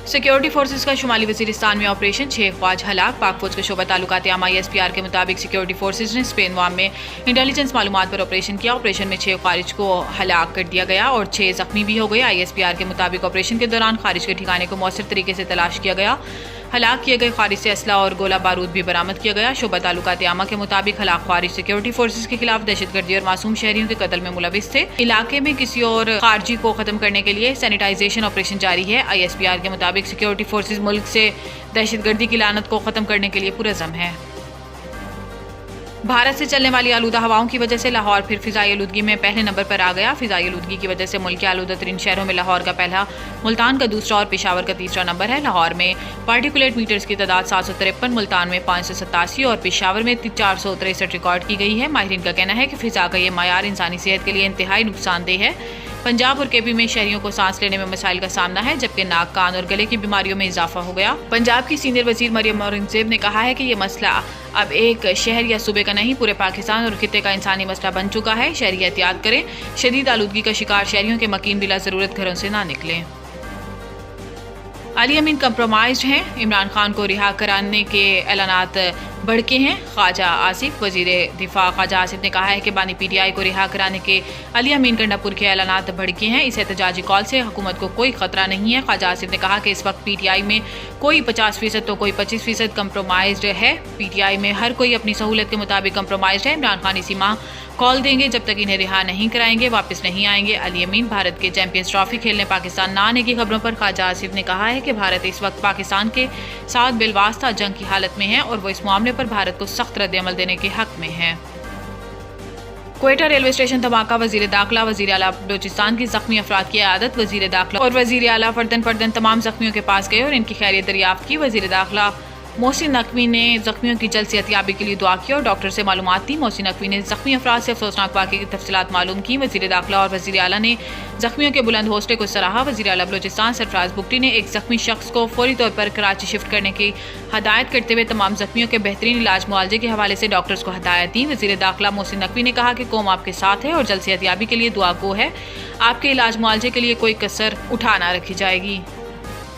Security forces का शुमाली वजीरिस्तान में operation 6 फ़ौज हलाक। पाक फौज के शोबा ताल्लुकात आमा ISPR के मुताबिक सिक्योरिटी फोर्सेज ने स्पेन वाम में इंटेलिजेंस मालूमात पर ऑपरेशन किया। ऑपरेशन में 6 खारिज को हलाक कर दिया गया और 6 जख्मी भी हो गए। ISPR के मुताबिक ऑपरेशन के दौरान खारिज के ठिकाने को मौसर तरीके से तलाश किया गया। हलाक किए गए खारिज से असला और गोला बारूद भी बरामद किया गया। शोबा ताल्लुकात आमा के मुताबिक हलाक खारिज सिक्योरिटी फोर्सेज के खिलाफ दहशतगर्दी और मासूम शहरियों के कत्ल में मुलविस थे। इलाके में किसी और खारजी को खत्म करने के लिए सैनिटाइजेशन ऑपरेशन जारी है। ISPR के मुताबिक सिक्योरिटी फोर्सेज मुल्क से दहशतगर्दी की लानत को खत्म करने के लिए पुरज़म है। भारत से चलने वाली आलूदा हवाओं की वजह से लाहौर फिर फिजाई आलूदगी में पहले नंबर पर आ गया। फिजाई आलूदगी की वजह से मुल्क के आलूदा तरीन शहरों में लाहौर का पहला, मुल्तान का दूसरा और पेशावर का तीसरा नंबर है। लाहौर में पार्टिकुलेट मीटर्स की तादाद 753, मुल्तान में 587 और पेशावर में 463 रिकॉर्ड की गई है। माहिरीन का कहना है कि फिजा का ये मायार इंसानी सेहत के लिए इंतहाई नुकसानदेह है। पंजाब और केपी में शहरियों को सांस लेने में मसाइल का सामना है, जबकि नाक, कान और गले की बीमारियों में इजाफा हो गया। पंजाब की सीनियर वजीर मरियम औरंगजेब ने कहा है कि ये मसला अब एक शहर या सूबे का नहीं, पूरे पाकिस्तान और खित्ते का इंसानी मसला बन चुका है। शहरी एहतियात करें, शदीद आलूदगी का शिकार शहरियों के मकीन बिला ज़रूरत घरों से ना निकलें। अली अमीन कंप्रोमाइज्ड हैं, इमरान खान को रिहा कराने के ऐलानात भड़के हैं। ख्वाजा आसिफ, वजीर दिफा ख्वाजा आसिफ ने कहा है कि बानी PTI को रिहा कराने के अली अमीन गंडापुर के ऐलानात भड़के हैं। इस एहतजाजी कॉल से हुकूमत को कोई खतरा नहीं है। ख्वाजा आसिफ ने कहा कि इस वक्त PTI में कोई 50% तो कोई 25% कंप्रोमाइज्ड है। PTI में हर कोई अपनी सहूलत के मुताबिक कंप्रोमाइज्ड है। इमरान खान इसी माह कॉल देंगे, जब तक इन्हें रिहा नहीं कराएंगे वापस नहीं आएंगे। अली अमीन भारत के चैंपियंस ट्रॉफी खेलने पाकिस्तान न आने की खबरों पर ख्वाजा आसिफ ने कहा है कि भारत इस वक्त पाकिस्तान के साथ बिलवास्ता जंग की हालत में है और वो इस मामले पर भारत को सख्त रद्द-ए-अमल देने के हक में है। क्वेटा रेलवे स्टेशन धमाका, वजीर दाखिला वजीर आला बलोचिस्तान की जख्मी अफराद की आदत। वजीर दाखिला और वजीर आला फर्दन तमाम जख्मियों के पास गए और इनकी खैरियत दरियाफ्त की। वजीर दाखिला मोहसिन नकवी ने जख्मियों की जल्द सेहतयाबी के लिए दुआ की और डॉक्टर से मालूमात दी। मोहसिन नकवी ने जख्मी अफराद से अफसोसनाक वाक़े की तफसीलात मालूम की। वजीर दाखिला और वजीर आला ने जख्मियों के बुलंद हौसले को सराहा। वजीर आला बलोचिस्तान सरफराज बुगटी ने एक जख्मी शख्स को फौरी तौर पर कराची शिफ्ट करने की हदायत करते हुए तमाम जख्मियों के बेहतरीन इलाज मुआवजे के हवाले से डॉक्टर्स को हदायत दी। वजीर दाखिला मोहसिन नकवी ने कहा कि कौम आपके साथ है और जल्द सेहतयाबी के लिए दुआ गो है। आपके इलाज मुआवजे के लिए कोई कसर उठा ना रखी जाएगी।